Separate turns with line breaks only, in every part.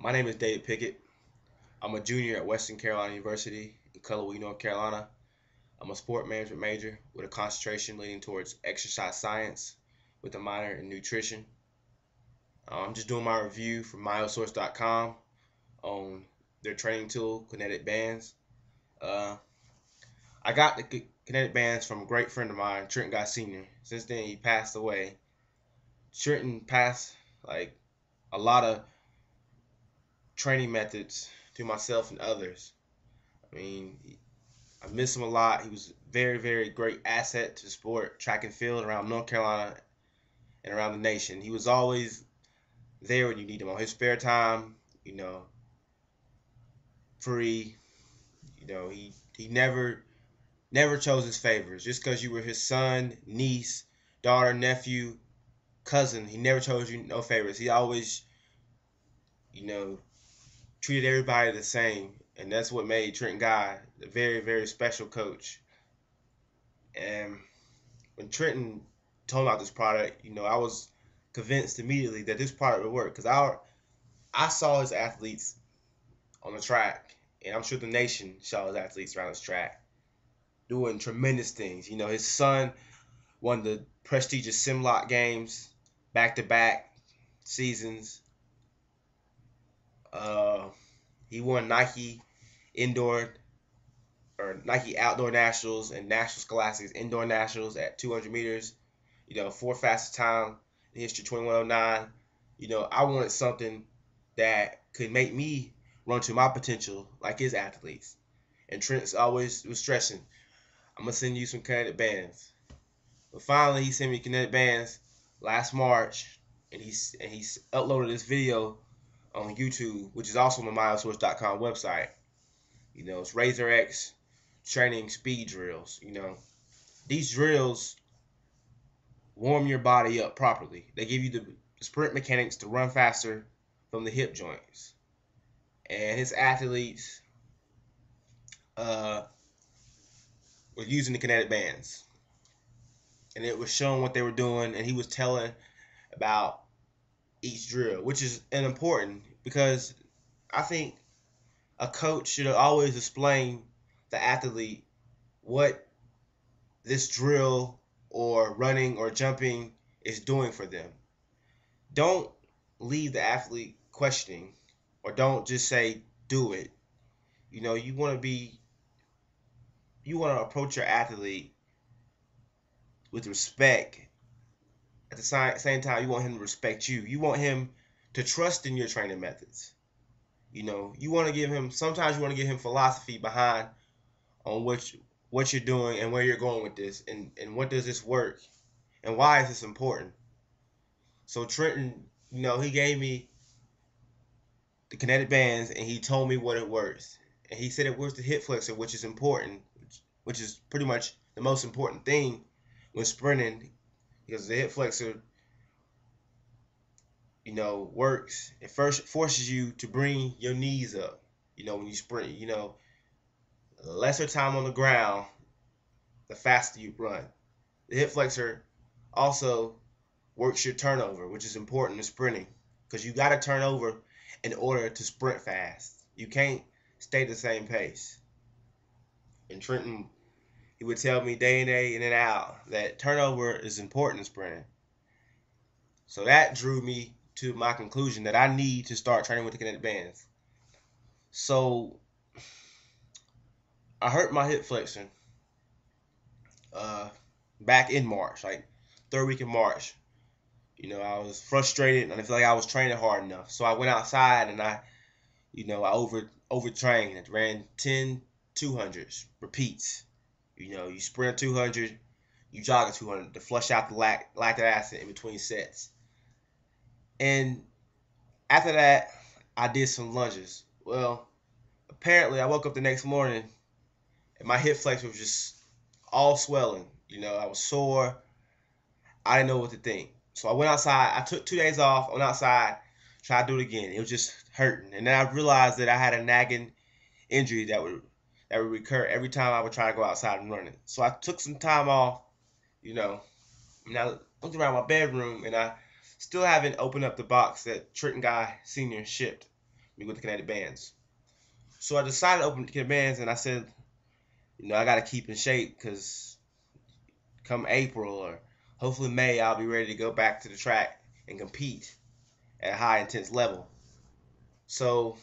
My name is David Pickett. I'm a junior at Western Carolina University in Cullowhee, North Carolina. I'm a sport management major with a concentration leaning towards exercise science with a minor in nutrition. I'm just doing my review from Myosource.com on their training tool, Kinetic Bands. Uh, I got the Kinetic Bands from a great friend of mine, Trenton Guy Sr. Since then, he passed away. Trenton passed like a lot of training methods to myself and others. I mean, I miss him a lot. He was a very, very great asset to sport, track and field around North Carolina and around the nation. He was always there when you need him on his spare time, you know, free. He never chose his favors. Just because you were his son, niece, daughter, nephew, cousin, he never chose you no favors. He always, you know, treated everybody the same, and that's what made Trent Guy a very, very special coach. And when Trenton told me about this product, I was convinced immediately that this product would work because I saw his athletes on the track, and I'm sure the nation saw his athletes around this track doing tremendous things. His son won the prestigious Simlock Games back-to-back seasons. He won indoor Nike Outdoor Nationals and National Scholastics Indoor Nationals at 200 meters. Fourth fastest time in history, 21:09. I wanted something that could make me run to my potential like his athletes. And Trent always was stressing, I'm going to send you some Kinetic Bands. But finally, he sent me Kinetic Bands last March, and he's uploaded this video on YouTube, which is also on the Myosource.com website. It's Razor X training speed drills. These drills warm your body up properly. They give you the sprint mechanics to run faster from the hip joints. And his athletes were using the Kinetic Bands. And it was showing what they were doing, and he was telling about each drill, which is important because I think a coach should always explain the athlete what this drill or running or jumping is doing for them. Don't leave the athlete questioning, or don't just say do it. You want to approach your athlete with respect. At the same time, you want him to respect you. You want him to trust in your training methods. You want to give him, sometimes you want to give him philosophy behind on what you're doing and where you're going with this, and what does this work and why is this important. So Trenton, he gave me the Kinetic Bands and he told me what it works. And he said it works the hip flexor, which is important, which is pretty much the most important thing when sprinting, because the hip flexor, works. It first forces you to bring your knees up, when you sprint. The lesser time on the ground, the faster you run. The hip flexor also works your turnover, which is important in sprinting because you got to turn over in order to sprint fast. You can't stay the same pace. And Trenton, he would tell me day in and out that turnover is important in sprinting. So that drew me to my conclusion that I need to start training with the Kinetic Bands. So I hurt my hip flexor back in March, like third week in March. I was frustrated and I feel like I was training hard enough. So I went outside and I overtrained. I ran 10 200s repeats. You sprint 200, you jog a 200 to flush out the lactic acid in between sets. And after that, I did some lunges. Well, apparently I woke up the next morning and my hip flexor was just all swelling. I was sore. I didn't know what to think. So I went outside. I took 2 days off. I went outside, tried to do it again. It was just hurting. And then I realized that I had a nagging injury that would recur every time I would try to go outside and run it. So I took some time off, and I looked around my bedroom and I still haven't opened up the box that Trenton Guy Sr. shipped me with the Kinetic Bands. So I decided to open the Kinetic Bands, and I said, I got to keep in shape because come April or hopefully May, I'll be ready to go back to the track and compete at a high intense level. So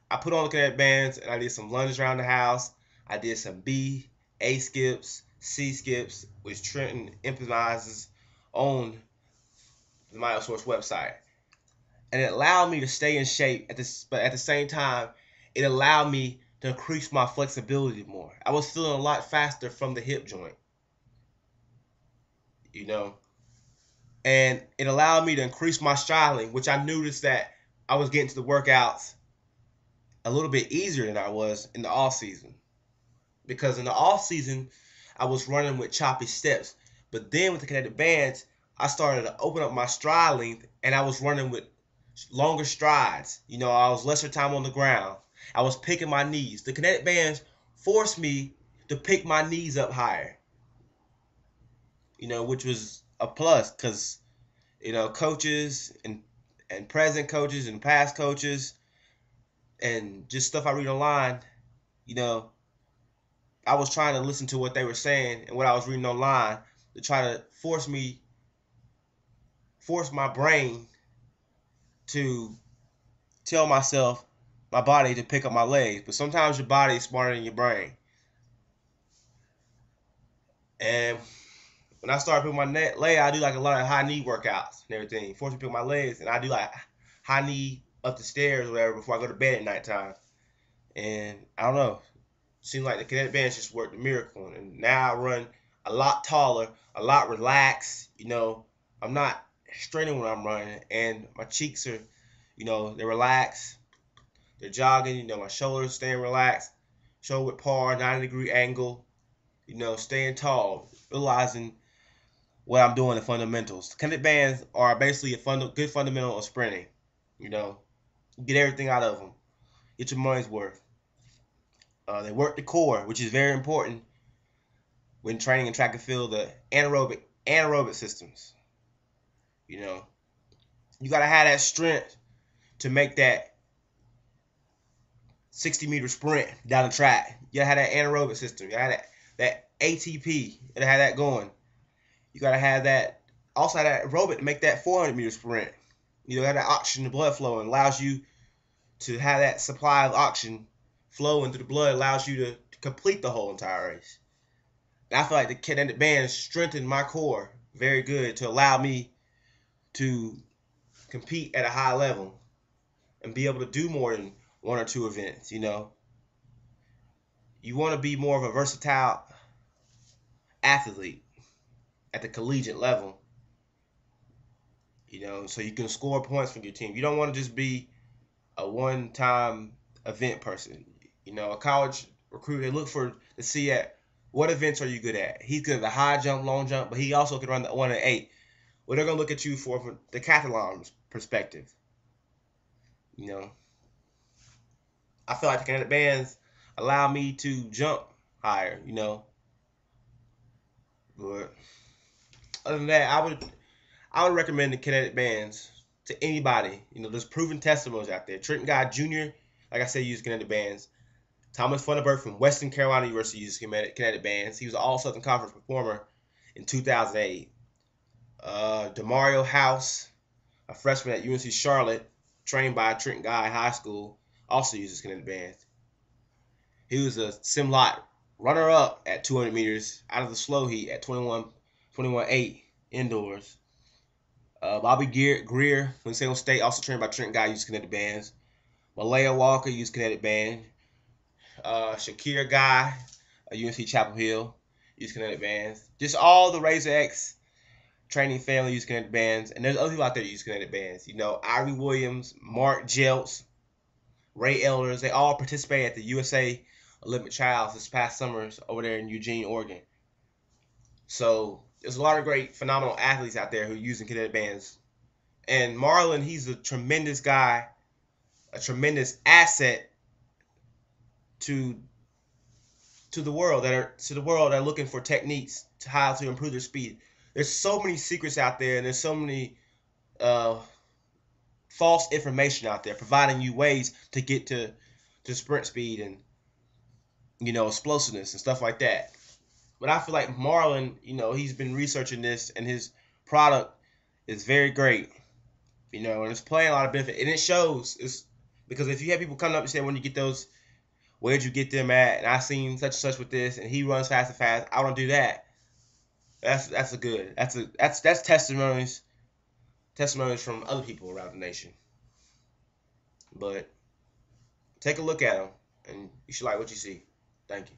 I put on the Kinetic Bands and I did some lunges around the house. I did some A skips, C skips, which Trenton emphasizes on the Myosource website. And it allowed me to stay in shape but at the same time, it allowed me to increase my flexibility more. I was feeling a lot faster from the hip joint, and it allowed me to increase my striling, which I noticed that I was getting to the workouts a little bit easier than I was in the off season. Because in the off season, I was running with choppy steps, but then with the Kinetic Bands, I started to open up my stride length, and I was running with longer strides. I was lesser time on the ground. I was picking my knees. The Kinetic Bands forced me to pick my knees up higher, which was a plus because, coaches and present coaches and past coaches and just stuff I read online, I was trying to listen to what they were saying and what I was reading online to try to force my brain to tell my body to pick up my legs. But sometimes your body is smarter than your brain. And when I started picking my leg, I do like a lot of high knee workouts and everything. Force me to pick my legs, and I do like high knee up the stairs or whatever before I go to bed at nighttime. And I don't know, it seems like the Kinetic Bands just worked a miracle. And now I run a lot taller, a lot relaxed. I'm not straining when I'm running, and my cheeks are, they're relaxed. They're jogging. My shoulders staying relaxed. Shoulder width par, 90-degree angle. Staying tall, realizing what I'm doing in fundamentals. Kinetic Bands are basically a good fundamental of sprinting. Get everything out of them. Get your money's worth. They work the core, which is very important when training in track and field. The anaerobic systems. You got to have that strength to make that 60-meter sprint down the track. You got to have that anaerobic system. You got to have that ATP. You got to have that going. You got to have that, also have that aerobic to make that 400-meter sprint. Have that oxygen to blood flow, and allows you to have that supply of oxygen flow into the blood, allows you to complete the whole entire race. And I feel like the Kinetic Bands strengthened my core very good to allow me to compete at a high level and be able to do more than one or two events. You want to be more of a versatile athlete at the collegiate level, so you can score points for your team. You don't want to just be a one-time event person. A college recruiter, they look to see at what events are you good at. He's good at the high jump, long jump, but he also can run the 1 and 8. Well, they're going to look at you for the decathlon perspective. I feel like the Kinetic Bands allow me to jump higher, But other than that, I would recommend the Kinetic Bands to anybody. There's proven testimonies out there. Trenton Guy Jr., like I said, used Kinetic Bands. Thomas Funderburk from Western Carolina University used Kinetic Bands. He was an All-Southern Conference performer in 2008. Demario House, a freshman at UNC Charlotte, trained by Trenton Guy High School, also uses Kinetic Bands. He was a Simlot runner-up at 200 meters out of the slow heat at 21.8 indoors. Bobby Greer from San Jose State, also trained by Trenton Guy, used Kinetic Bands. Malaya Walker used Kinetic Band. Shakir Guy, UNC Chapel Hill, used Kinetic Bands. Just all the Razor X training family use Kinetic Bands, and there's other people out there that use Kinetic Bands. Irie Williams, Mark Jeltz, Ray Elders, they all participated at the USA Olympic Trials this past summer over there in Eugene, Oregon. So there's a lot of great, phenomenal athletes out there who are using Kinetic Bands. And Marlon, he's a tremendous guy, a tremendous asset to the world that are looking for techniques to how to improve their speed. There's so many secrets out there, and there's so many false information out there, providing you ways to get to sprint speed and explosiveness and stuff like that. But I feel like Marlon, he's been researching this, and his product is very great. And it's playing a lot of benefit, and it shows. It's because if you have people coming up and say, when you get those, where'd you get them at? And I seen such and such with this, and he runs fast and fast. I don't do that. That's testimonies from other people around the nation. But take a look at them, and you should like what you see. Thank you.